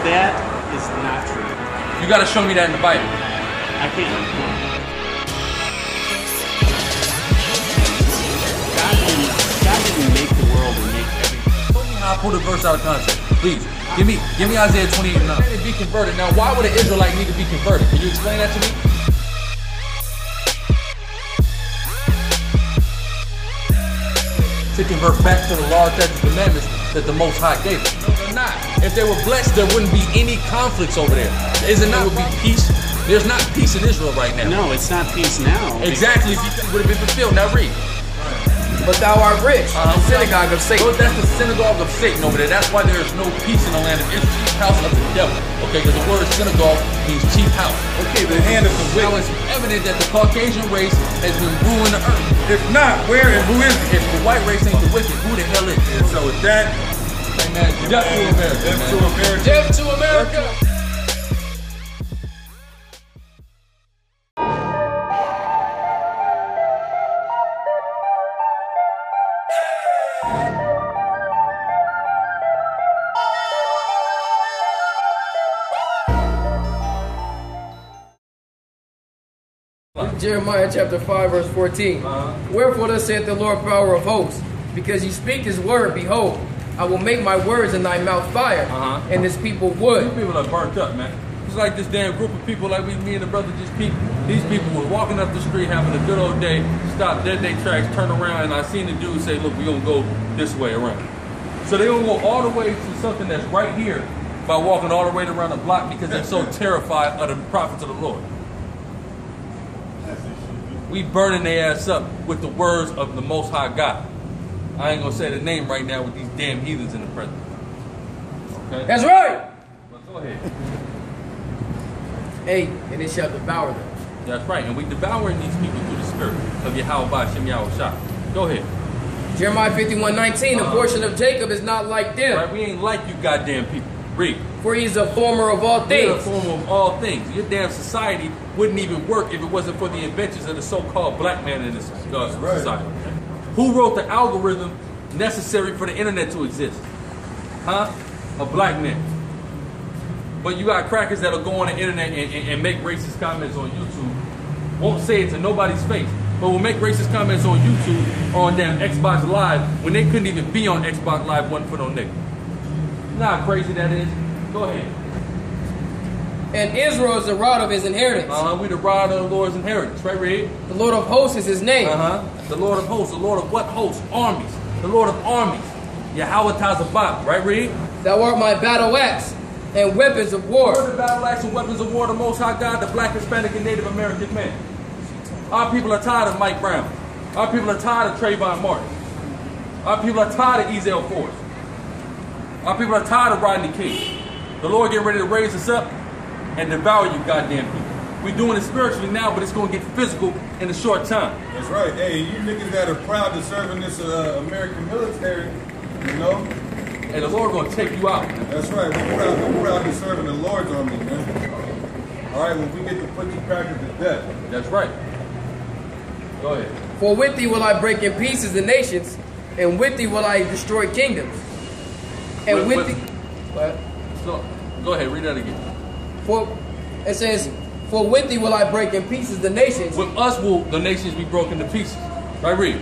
That is not true. You got to show me that in the Bible. I can't. God didn't make the world and make everything. Show me how I pulled a verse out of context. Please, give me Isaiah 28:9. To be converted. Now, why would an Israelite need to be converted? Can you explain that to me? To convert back to the law, statutes, commandments that the Most High gave us. No, they're not. If they were blessed, there wouldn't be any conflicts over there. Is it not? There would be peace. There's not peace in Israel right now. No, it's not peace now. Exactly. It would have been fulfilled. Now read. But thou art rich, the synagogue of Satan. Well, that's the synagogue of Satan over there. That's why there is no peace in the land of Israel. Chief house of the devil. Okay, because the word synagogue means chief house. Okay, the hand of the Now wicked. it's evident that the Caucasian race has been ruling the earth. If not, where and who is it? If the white race ain't the wicked, who the hell is it? And so with that, Hey man, death to America, death man. to America. Death to America. Jeremiah chapter 5 verse 14. Wherefore thus saith the Lord power of hosts, because you speak his word, behold, I will make my words in thy mouth fire, and this people wood. These people are burnt up, man. It's like this damn group of people like me and the brother just people. These people were walking up the street having a good old day, stop dead day tracks, turn around, and I seen the dude say, look, we're gonna go this way around. So they gonna go all the way to something that's right here by walking all the way around the block because they're so terrified of the prophets of the Lord. We burning their ass up with the words of the Most High God. I ain't gonna say the name right now with these damn heathens in the presence. Okay? That's right. But go ahead. 8, and it shall devour them. That's right, and we devouring these people through the spirit of Yahweh Shem Yahweh Shah. Go ahead. Jeremiah 51:19, the portion of Jacob is not like them. Right, we ain't like you goddamn people. Read. For he is a former of all You're things. the former of all things. Your damn society wouldn't even work if it wasn't for the inventions of the so-called black man in this society. Who wrote the algorithm necessary for the internet to exist? Huh? A black man. But you got crackers that'll go on the internet and make racist comments on YouTube. Won't say it to nobody's face, but will make racist comments on YouTube or on damn Xbox Live when they couldn't even be on Xbox Live, wasn't for no nigga. You know how crazy that is? Go ahead. And Israel is the rod of his inheritance. We the rod of the Lord's inheritance, right, Reed? The Lord of hosts is his name. The Lord of hosts. The Lord of what hosts? Armies. The Lord of armies. Yahweh Tazabah, right, Reed? Thou art my battle axe and weapons of war. What are the battle axe and weapons of war? The Most High God, the Black, Hispanic, and Native American man. Our people are tired of Mike Brown. Our people are tired of Trayvon Martin. Our people are tired of Ezel Forrest. Our people are tired of Rodney King. The Lord getting ready to raise us up and devour you goddamn people. We're doing it spiritually now, but it's going to get physical in a short time. That's right. Hey, you niggas that are proud to serve in this American military, you know? And the Lord going to take you out. That's right. We're proud to serve in the Lord's army, man. All right, when we get to put you crackers to death. That's right. Go ahead. For with thee will I break in pieces the nations, and with thee will I destroy kingdoms. And with thee... What? So, go ahead, read that again. It says, for with thee will I break in pieces the nations. With us will the nations be broken to pieces. Right, read.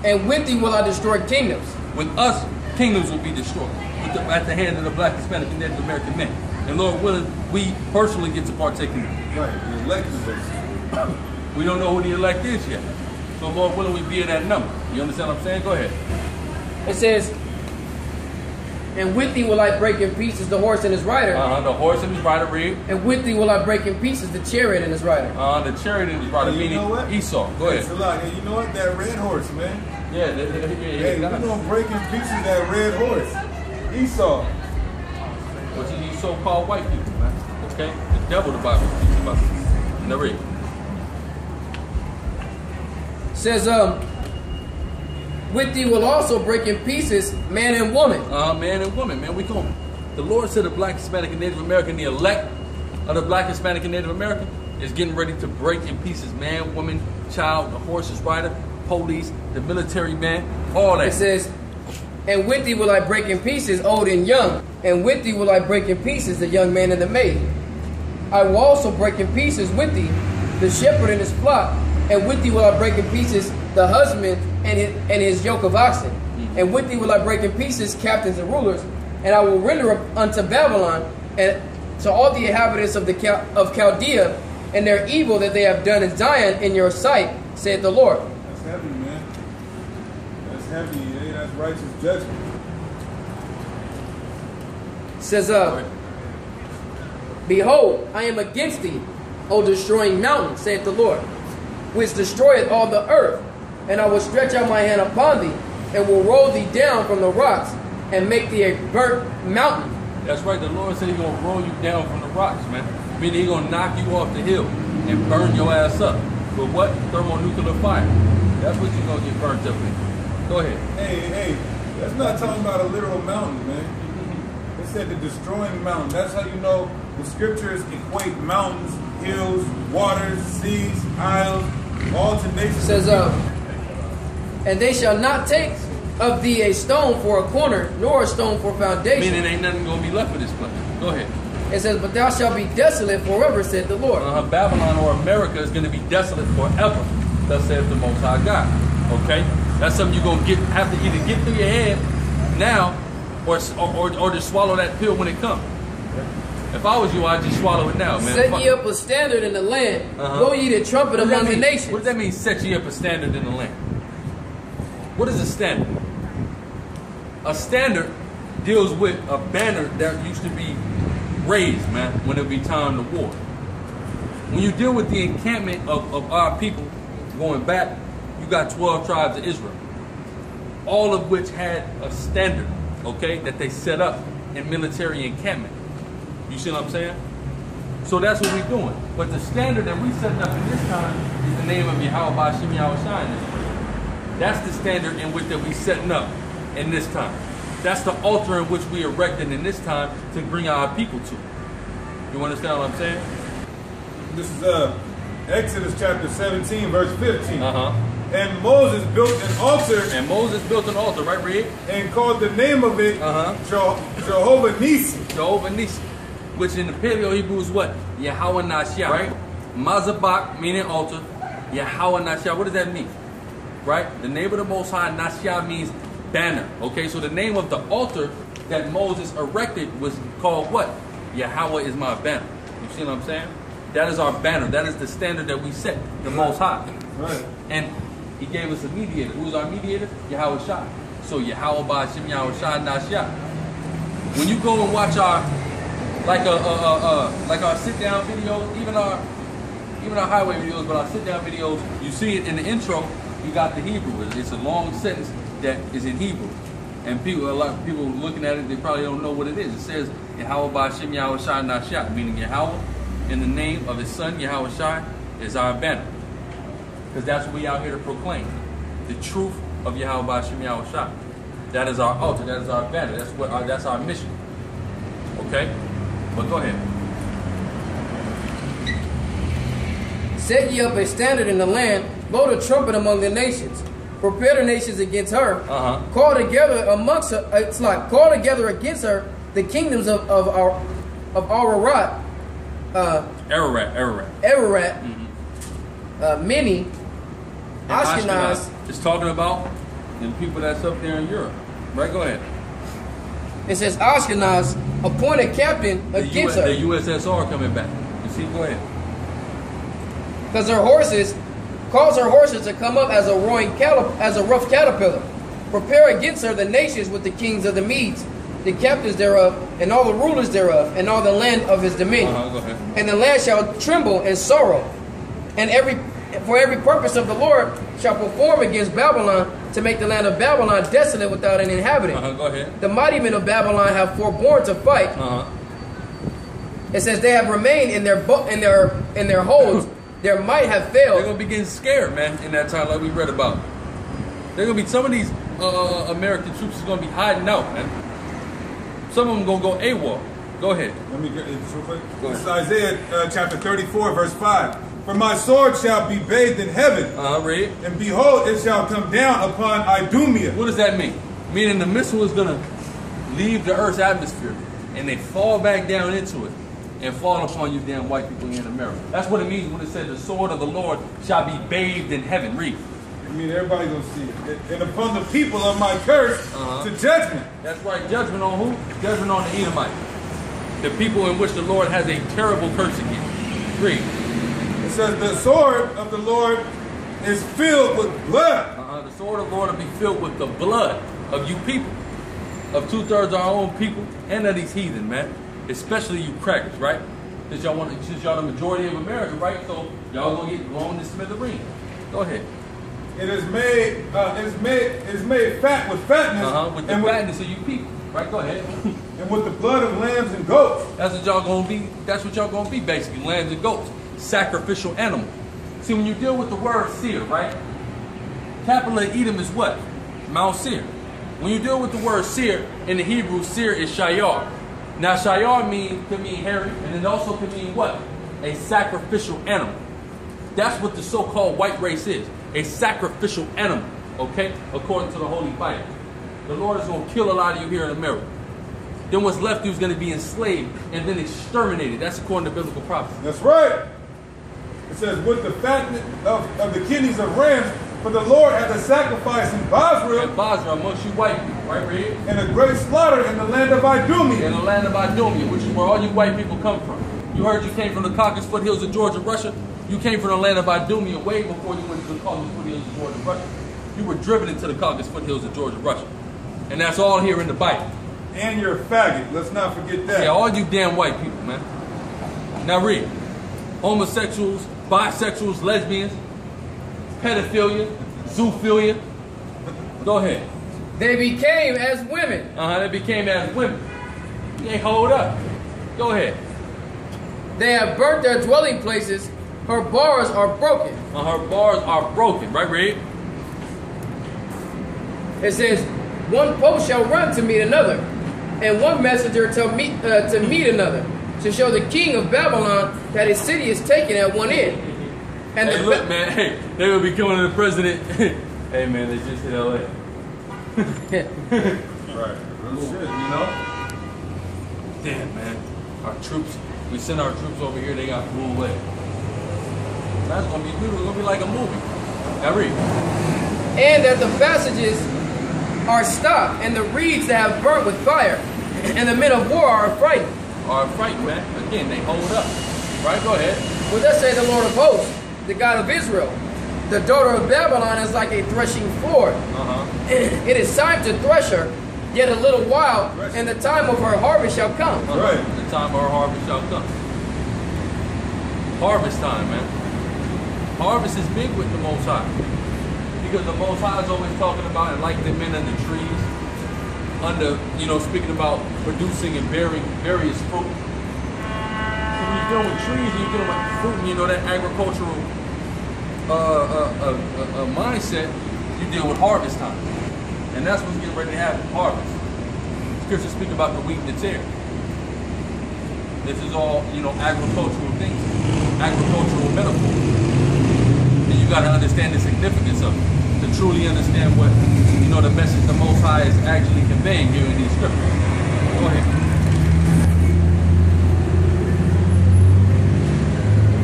And with thee will I destroy kingdoms. With us, kingdoms will be destroyed at the hand of the Black, Hispanic, and Native American men. And Lord willing, we personally get to partake in it. Right, the elect is basically. We don't know who the elect is yet. So Lord willing, we be in that number. You understand what I'm saying? Go ahead. It says, and with thee will I break in pieces the horse and his rider. The horse and his rider, read. And with thee will I break in pieces the chariot and his rider. The chariot and his rider, meaning Esau. Go ahead. It's a lot. And you know what? That red horse, man. Yeah, hey, we're going to break in pieces that red horse. Esau. Which is these so-called white people, man. Okay? The devil, the Bible speaks about. Now read. Says, with thee will also break in pieces man and woman. Man and woman, man. We going. The Lord said the Black, Hispanic, and Native American, the elect of the Black, Hispanic, and Native American, is getting ready to break in pieces man, woman, child, the horse's rider, police, the military man, all that. It says, And with thee will I break in pieces old and young, and with thee will I break in pieces the young man and the maid. I will also break in pieces with thee the shepherd and his flock, and with thee will I break in pieces the husband and his yoke of oxen. And with thee will I break in pieces captains and rulers, and I will render unto Babylon and to all the inhabitants of Chaldea and their evil that they have done in Zion in your sight, saith the Lord. That's heavy, man. That's heavy. Yeah, that's righteous judgment. Says, behold, I am against thee, O destroying mountain, saith the Lord, which destroyeth all the earth. And I will stretch out my hand upon thee, and will roll thee down from the rocks, and make thee a burnt mountain. That's right. The Lord said He's going to roll you down from the rocks, man. Meaning He's going to knock you off the hill and burn your ass up. With what? Thermonuclear fire. That's what you're going to get burnt up in. Go ahead. Hey, that's not talking about a literal mountain, man. It said the destroying mountain. That's how you know the scriptures equate mountains, hills, waters, seas, isles, all to nations. It says, and they shall not take of thee a stone for a corner, nor a stone for foundation. Meaning ain't nothing going to be left of this place. Go ahead. It says, but thou shalt be desolate forever, said the Lord. Babylon or America is going to be desolate forever. Thus saith the Most High God. Okay? That's something you're going to have to either get through your head now or just swallow that pill when it comes. If I was you, I'd just swallow it now, man. Set ye up a standard in the land. Blow ye the trumpet among the nations. What does that mean, set ye up a standard in the land? What is a standard? A standard deals with a banner that used to be raised, man, when it would be time to war. When you deal with the encampment of our people going back, you got 12 tribes of Israel, all of which had a standard, okay, that they set up in military encampment. You see what I'm saying? So that's what we're doing. But the standard that we set up in this time is the name of Yahweh Ba'Shem Yahweh Shai. That's the standard in which that we setting up in this time. That's the altar in which we erected in this time to bring our people to. You understand what I'm saying? This is Exodus chapter 17, verse 15. And Moses built an altar. And Moses built an altar, right, Red? And called the name of it Jehovah Nissi. Jehovah Nissi. Which in the Paleo Hebrew is what? Yahweh Nashia, right? Mazabak, meaning altar. Yahweh Nashia. What does that mean? Right? The name of the Most High, Nashia, means banner. Okay, so the name of the altar that Moses erected was called what? Yahweh is my banner. You see what I'm saying? That is our banner. That is the standard that we set, the Most High. Right. And He gave us a mediator. Who is our mediator? Yahweh Shai. So Yahweh Ba'Shem Yahweh Shai Nashia. When you go and watch our like our sit down videos, even our highway videos, but our sit down videos, you see it in the intro. You got the Hebrew. It's a long sentence that is in Hebrew, and a lot of people looking at it, they probably don't know what it is. It says Yahweh Ba'Shem Yahweh Shai Nashia, meaning Yahweh in the name of His Son Yahweh Shai is our banner, because that's what we out here to proclaim, the truth of Yahweh Ba'Shem Yahweh Shai. That is our altar. That is our banner. That's our mission. Okay. But go ahead. Set ye up a standard in the land, blow the trumpet among the nations, prepare the nations against her, call together amongst her, call together against her the kingdoms of Ararat, Ararat, Mini, Ashkenaz. It's talking about the people that's up there in Europe. Right, go ahead. It says Ashkenaz appointed captain against her. The USSR coming back. You see, go ahead. Because her horses, cause her horses to come up as a rough caterpillar. Prepare against her the nations with the kings of the Medes, the captains thereof, and all the rulers thereof, and all the land of his dominion. Go ahead. And the land shall tremble and sorrow, and for every purpose of the Lord shall perform against Babylon, to make the land of Babylon desolate without an inhabitant. Go ahead. The mighty men of Babylon have forborne to fight. It says they have remained in their holds. Their might have failed. They're gonna be getting scared, man, in that time, like we read about. They're gonna be, some of these American troops is gonna be hiding out, man. Some of them gonna go AWOL. Go ahead. Let me get this real quick. This is Isaiah chapter 34, verse 5. For my sword shall be bathed in heaven. Read. And behold, it shall come down upon Idumea. What does that mean? Meaning the missile is gonna leave the Earth's atmosphere and they fall back down into it and fall upon you damn white people here in America. That's what it means when it says the sword of the Lord shall be bathed in heaven. Read. I mean, everybody gonna see it. And upon the people of my curse to judgment. That's right. Judgment on who? Judgment on the Edomites. The people in which the Lord has a terrible curse against. Read. It says the sword of the Lord is filled with blood. The sword of the Lord will be filled with the blood of you people. Of 2/3 of our own people and of these heathen, man. Especially you crackers, right? Since y'all the majority of America, right? So y'all gonna get blown to smithereens. Go ahead. It is made fat with fatness. With the fatness of you people. Right, go ahead. And with the blood of lambs and goats. That's what y'all gonna be. That's what y'all gonna be, basically. Lambs and goats. Sacrificial animal. See, when you deal with the word seer, right? Capital of Edom is what? Mount Seir. When you deal with the word seer, in the Hebrew, seer is shayar. Now, shayar can mean hairy, and it also can mean what? A sacrificial animal. That's what the so-called white race is. A sacrificial animal, okay? According to the Holy Bible. The Lord is going to kill a lot of you here in America. Then what's left of you is going to be enslaved and then exterminated. That's according to biblical prophecy. That's right. It says, with the fatness of the kidneys of rams, for the Lord hath a sacrifice in Basra. In Basra, amongst you white people, right, Red? And a great slaughter in the land of Idumea. In the land of Idumea, which is where all you white people come from. You heard you came from the Caucasus foothills of Georgia, Russia. You came from the land of Idumea way before you went to the Caucasus foothills of Georgia, Russia. You were driven into the Caucasus foothills of Georgia, Russia. And that's all here in the Bible. And you're a faggot. Let's not forget that. Yeah, all you damn white people, man. Now read. Homosexuals, bisexuals, lesbians, pedophilia, zoophilia. Go ahead. They became as women. They became as women. They hold up. Go ahead. They have burnt their dwelling places. Her bars are broken. Her bars are broken. Right, read. It says, one post shall run to meet another, and one messenger to meet another, to show the king of Babylon that his city is taken at one end. And hey, look, man, hey, they will be coming to the president. Hey, man, they just hit L.A. Right. Real shit, you know? Damn, man. Our troops, we send our troops over here, they got blew away. That's going to be like a movie. Now read. And that the passages are stopped, and the reeds that have burnt with fire, and the men of war are frightened. Are frightened, man. Again, they hold up. Right, go ahead. Well, thus say the Lord of hosts, the God of Israel. The daughter of Babylon is like a threshing floor. It is time to thresh her, yet a little while, and the time of her harvest shall come. Right. The time of her harvest shall come. Harvest time, man. Harvest is big with the Most High. Because the Most High is always talking about enlightening men under trees, speaking about producing and bearing various fruit. So when you're dealing with trees and you're dealing with fruit, that agricultural mindset, you deal with harvest time. And that's what's getting ready to happen, harvest. Scriptures speak about the wheat and the tare. This is all, agricultural things, agricultural metaphors. And you got to understand the significance of it to truly understand what, the message the Most High is actually conveying here in these scriptures. Go ahead.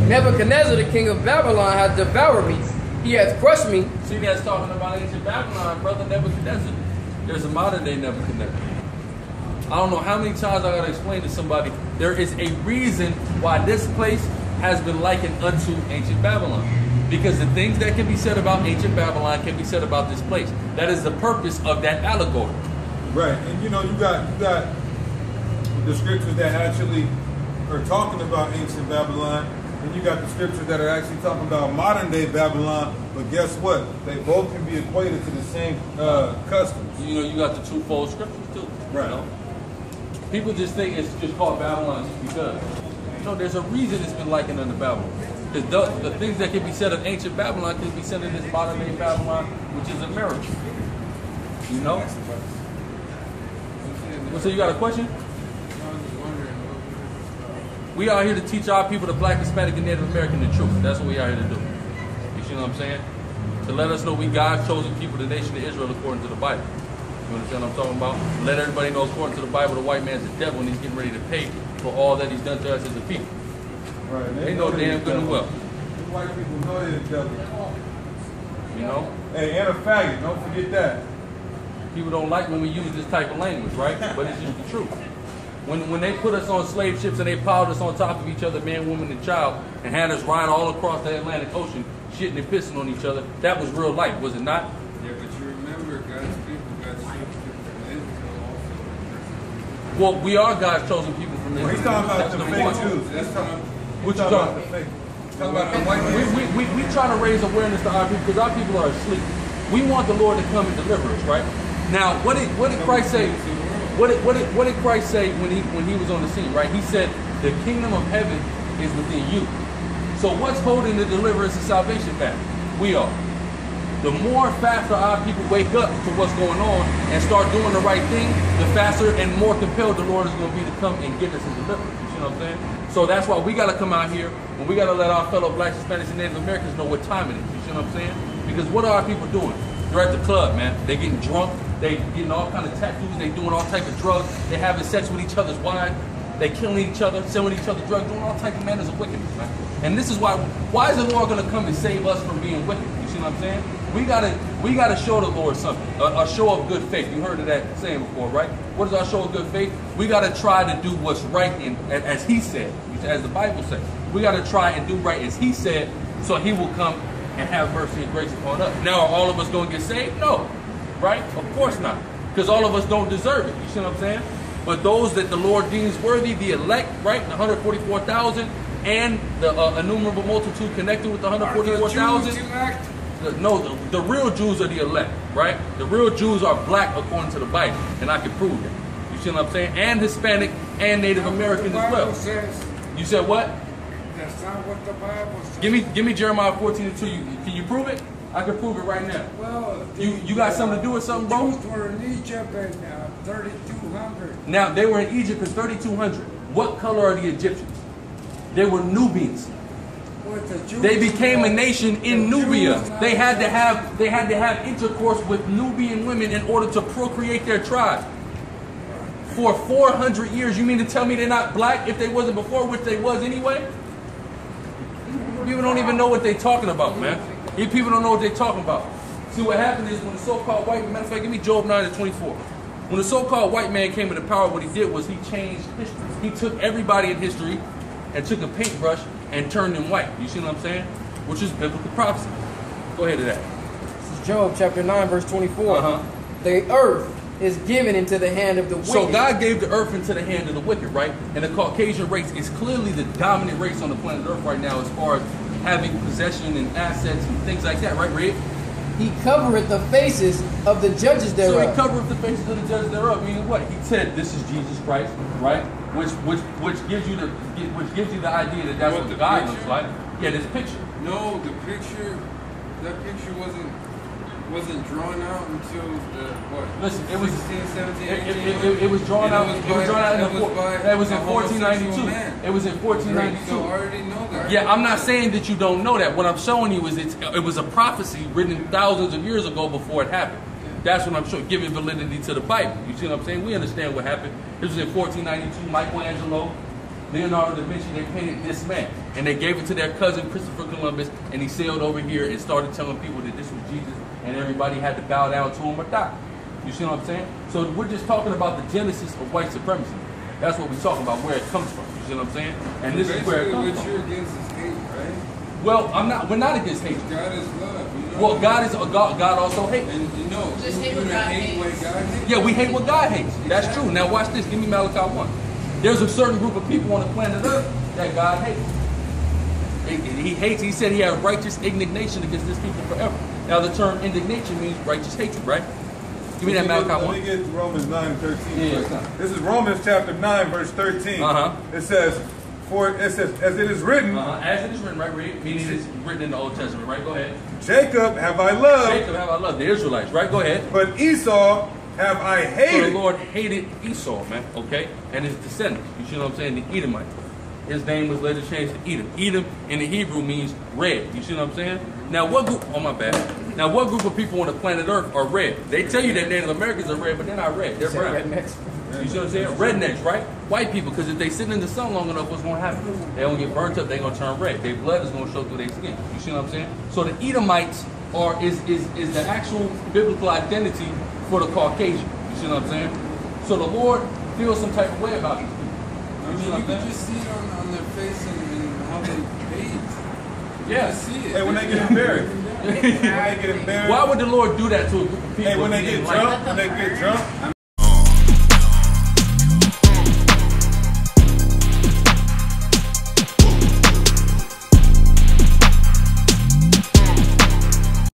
Nebuchadnezzar, the king of Babylon, hath devoured me. He hath crushed me. See, that's talking about ancient Babylon, brother Nebuchadnezzar. There's a modern day Nebuchadnezzar. I don't know how many times I got to explain to somebody, there is a reason why this place has been likened unto ancient Babylon. Because the things that can be said about ancient Babylon can be said about this place. That is the purpose of that allegory. Right, and you got the scriptures that actually are talking about ancient Babylon, and you got the scriptures that are actually talking about modern day Babylon. But guess what? They both can be equated to the same customs. You got the twofold scriptures too. Right. People just think it's just called Babylon just because. No, there's a reason it's been likened unto Babylon. Because the things that can be said of ancient Babylon can be said in this modern day Babylon, which is America. So you got a question? We are here to teach our people, the Black, Hispanic, and Native American, the truth. That's what we are here to do. You see what I'm saying? To let us know we God's chosen people, the nation of Israel, according to the Bible. You understand what I'm talking about? Let everybody know, according to the Bible, the white man's the devil and he's getting ready to pay for all that he's done to us as a people. Right. They know damn good and well. These white people know they're the devil. You know? Hey, and a faggot. Don't forget that. People don't like when we use this type of language, right? But it's just the truth. When they put us on slave ships and they piled us on top of each other, man, woman, and child, and had us ride all across the Atlantic Ocean, shitting and pissing on each other, that was real life, was it not? Yeah, but you remember God's people got saved from Israel also. Well, we are God's chosen people from Israel. He's talking about That's the number fake one. Jews. That's what I'm What you talking about? talking about. The white man. We try to raise awareness to our people because our people are asleep. We want the Lord to come and deliver us, right? Now, what did Christ say? What did Christ say when he was on the scene, right? He said, the kingdom of heaven is within you. So what's holding the deliverance and salvation back? We are. The more faster our people wake up to what's going on and start doing the right thing, the faster and more compelled the Lord is going to be to come and get us and deliver us. You see what I'm saying? So that's why we got to come out here and we got to let our fellow blacks, Hispanics, and Native Americans know what time it is. You see what I'm saying? Because what are our people doing? They're at the club, man. They getting drunk. They getting all kind of tattoos. They doing all type of drugs. They having sex with each other's wives. They killing each other, selling each other drugs, doing all type of manners of wickedness, man. And this is why is the Lord going to come and save us from being wicked? You see what I'm saying? We gotta show the Lord something, a show of good faith. You heard of that saying before, right? What is our show of good faith? We gotta try to do what's right, as He said, as the Bible says. We gotta try and do right as He said, so He will come and have mercy and grace upon us. Now, are all of us gonna get saved? No, right? Of course not, because all of us don't deserve it. You see what I'm saying? But those that the Lord deems worthy, the elect, right, the 144,000, and the innumerable multitude connected with the 144,000. No, the real Jews are the elect, right? The real Jews are black according to the Bible, and I can prove that. You see what I'm saying? And Hispanic and Native American as well. You said what? That's not what the Bible says. Give me Jeremiah 14:2. Can you prove it? I can prove it right now. Well, you got something to do with something, bro? Jews were in Egypt in 3200. Now they were in Egypt in 3200. What color are the Egyptians? They were Nubians. They became a nation in Nubia. They had to have intercourse with Nubian women in order to procreate their tribe. For 400 years, you mean to tell me they're not black if they wasn't before, which they was anyway? People don't even know what they're talking about, man. These people don't know what they're talking about. See, what happened is when the so-called white man, matter of fact, give me Job 9:24. When the so-called white man came into power, what he did was he changed history. He took everybody in history and took a paintbrush and turned them white. You see what I'm saying? Which is biblical prophecy. Go ahead to that. This is Job chapter 9, verse 24. The earth is given into the hand of the wicked. So God gave the earth into the hand of the wicked, right? And the Caucasian race is clearly the dominant race on the planet Earth right now as far as having possession and assets and things like that, right, Red? He covereth the faces of the judges thereof. So he covereth the faces of the judges thereof, meaning what? He said, "This is Jesus Christ," right? Which gives you the idea that that's what God looks like. Yeah, this picture. No, that picture wasn't drawn out until the what? Listen, it was 16, 17, it was drawn out. It was drawn out in it was in 1492. It was in 1492. You already know that. Yeah, I'm not saying that you don't know that. What I'm showing you is it was a prophecy written thousands of years ago before it happened. That's what I'm showing, giving validity to the Bible. You see what I'm saying? We understand what happened. This was in 1492. Michelangelo, Leonardo da Vinci, they painted this man. And they gave it to their cousin, Christopher Columbus, and he sailed over here and started telling people that this was Jesus, and everybody had to bow down to him or die. You see what I'm saying? So we're just talking about the genesis of white supremacy. That's what we're talking about, where it comes from. You see what I'm saying? And this is where it comes from. You're against is hate, right? Well, we're not against hate. God is love. You know? Well, God also hates. And you know, Just you hate what God hates. what God hates. Yeah, we hate what God hates. That's true. Now watch this. Give me Malachi 1. There's a certain group of people on the planet Earth that God hates. He hates. He said he had righteous indignation against this people forever. Now the term indignation means righteous hatred, right? Give me that Malachi 1. Let me get Romans 9:13. Yeah. This is Romans chapter 9, verse 13. It says, as it is written. As it is written, right? Meaning it's written in the Old Testament, right? Go ahead. Jacob have I loved. Jacob have I loved. The Israelites, right? Go ahead. But Esau have I hated. So the Lord hated Esau, man, okay? And his descendants. You see what I'm saying? The Edomites. His name was later changed to Edom. Edom in the Hebrew means red. You see what I'm saying? Now what group, oh my bad. Now, what group of people on the planet Earth are red? They tell you that Native Americans are red, but they're not red. They're brown. Rednecks. You see what I'm saying? Rednecks, right? White people, because if they sit in the sun long enough, what's going to happen? They don't get burnt up. They're going to turn red. Their blood is going to show through their skin. You see what I'm saying? So the Edomites is the actual biblical identity for the Caucasian. You see what I'm saying? So the Lord feels some type of way about these people. I mean, you can just see it on their face and how they bathe. Yeah. See it. Hey, when they get embarrassed. When they get embarrassed. Why would the Lord do that to a group of people? Hey, when they get drunk,